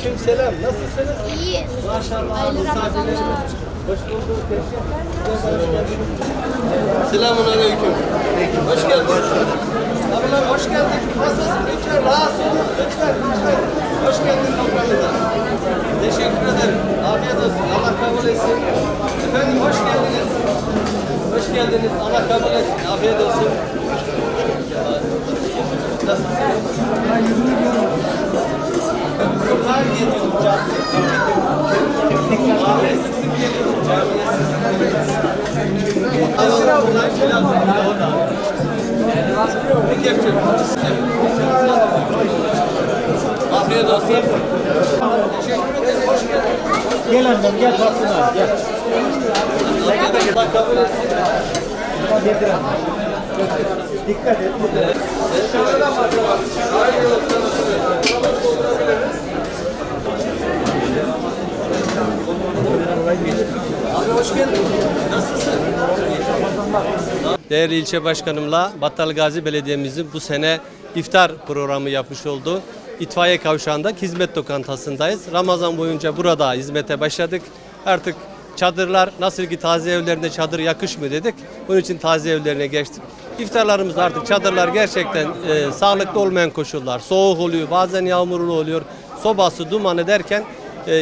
Aleykümselam. Nasılsınız? İyi. Maşallah. Hayırlı Ramazanlar. Hoş bulduk. Selamun aleyküm. Hoş geldiniz. Abiler hoş geldin. Nasılsın? Lütfen rahatsız olun. Lütfen. Hoş geldin toprağımıza. Teşekkür ederim. Afiyet olsun. Allah kabul etsin. Efendim hoş geldiniz. Hoş geldiniz. Allah kabul etsin. Afiyet olsun. Nasılsınız? Sokağa geliyorum camiye. Camiye sık sık geliyorum. Camiye sık sık geliyorum. Asra ulan filan. Ne kepçe? Afiyet olsun. Teşekkür ederim. Hoş geldin. Gel annem gel tatlına gel. Allah kabul etsin. Getir annem. Dikkat et. Abi hoş geldin. Nasılsın? Değerli ilçe başkanımla Battalgazi Belediye'mizin bu sene iftar programı yapmış olduğu İtfaiye Kavşağı'nda hizmet lokantasındayız. Ramazan boyunca burada hizmete başladık. Artık çadırlar nasıl ki taziye evlerinde çadır yakışmıyor dedik. Bunun için taziye evlerine geçtik. İftarlarımızda artık çadırlar gerçekten sağlıklı olmayan koşullar. Soğuk oluyor, bazen yağmurlu oluyor. Sobası, dumanı derken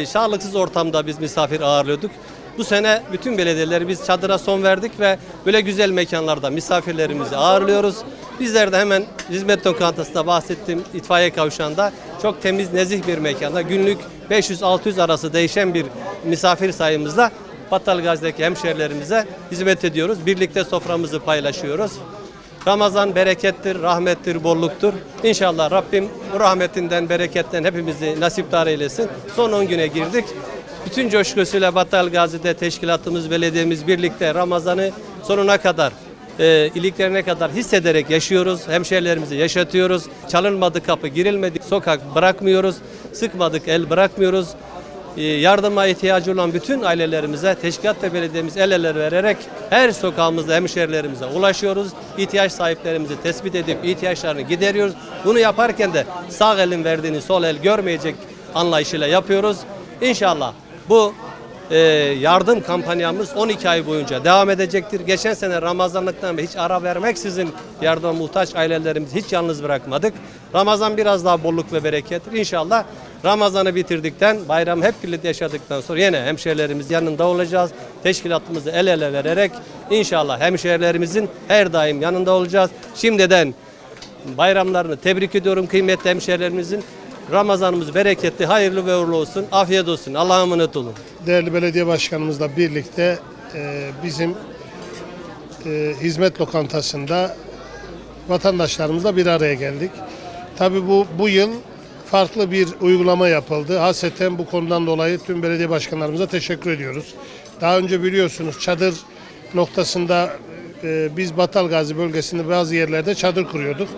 sağlıksız ortamda biz misafir ağırlıyorduk. Bu sene bütün belediyeleri biz çadıra son verdik ve böyle güzel mekanlarda misafirlerimizi ağırlıyoruz. Bizler de hemen hizmet lokantasında bahsettiğim itfaiye kavşağında çok temiz, nezih bir mekanda günlük 500-600 arası değişen bir misafir sayımızla Battalgazi'deki hemşehrilerimize hizmet ediyoruz. Birlikte soframızı paylaşıyoruz. Ramazan berekettir, rahmettir, bolluktur. İnşallah Rabbim bu rahmetinden, bereketten hepimizi nasipdar eylesin. Son 10 güne girdik. Bütün coşkusuyla Battalgazi'de teşkilatımız, belediyemiz birlikte Ramazan'ı sonuna kadar, iliklerine kadar hissederek yaşıyoruz. Hemşehrilerimizi yaşatıyoruz. Çalınmadı kapı, girilmedi sokak bırakmıyoruz. Sıkmadık el bırakmıyoruz. Yardıma ihtiyacı olan bütün ailelerimize teşkilat ve belediyemiz el ele vererek her sokağımızda hemşehrilerimize ulaşıyoruz. İhtiyaç sahiplerimizi tespit edip ihtiyaçlarını gideriyoruz. Bunu yaparken de sağ elin verdiğini sol el görmeyecek anlayışıyla yapıyoruz. İnşallah bu yardım kampanyamız 12 ay boyunca devam edecektir. Geçen sene Ramazanlıktan hiç ara vermeksizin yardıma muhtaç ailelerimizi hiç yalnız bırakmadık. Ramazan biraz daha bolluk ve berekettir. İnşallah Ramazan'ı bitirdikten, bayramı hep birlikte yaşadıktan sonra yine hemşehrilerimiz yanında olacağız. Teşkilatımızı el ele vererek inşallah hemşehrilerimizin her daim yanında olacağız. Şimdiden bayramlarını tebrik ediyorum kıymetli hemşehrilerimizin. Ramazanımız bereketli, hayırlı ve uğurlu olsun. Afiyet olsun. Allah'a emanet olun. Değerli belediye başkanımızla birlikte bizim hizmet lokantasında vatandaşlarımızla bir araya geldik. Tabii bu yıl farklı bir uygulama yapıldı. Hasreten bu konudan dolayı tüm belediye başkanlarımıza teşekkür ediyoruz. Daha önce biliyorsunuz çadır noktasında biz Battalgazi bölgesinde bazı yerlerde çadır kuruyorduk.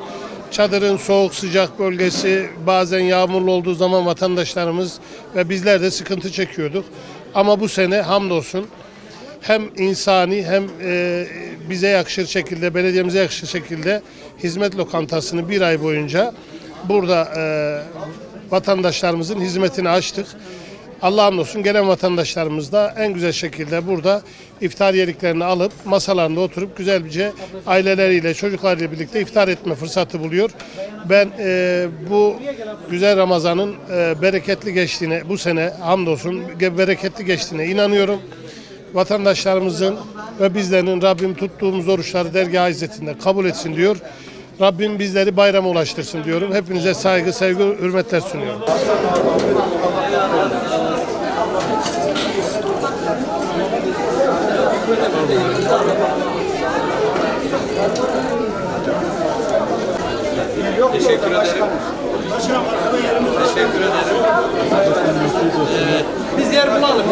Çadırın soğuk sıcak bölgesi bazen yağmurlu olduğu zaman vatandaşlarımız ve bizler de sıkıntı çekiyorduk. Ama bu sene hamdolsun hem insani hem bize yakışır şekilde, belediyemize yakışır şekilde hizmet lokantasını bir ay boyunca burada vatandaşlarımızın hizmetini açtık. Allah'a hamdolsun gelen vatandaşlarımız da en güzel şekilde burada iftar yediklerini alıp masalarında oturup güzelce aileleriyle, çocuklarıyla birlikte iftar etme fırsatı buluyor. Ben bu güzel Ramazan'ın bereketli geçtiğine, bu sene hamdolsun bereketli geçtiğine inanıyorum. Vatandaşlarımızın ve bizlerin Rabbim tuttuğumuz oruçları dergâh izzetinde kabul etsin diyor. Rabbim bizleri bayrama ulaştırsın diyorum. Hepinize saygı, sevgi, hürmetler sunuyorum. Teşekkür ederim. Teşekkür ederim. Biz yer bulalım.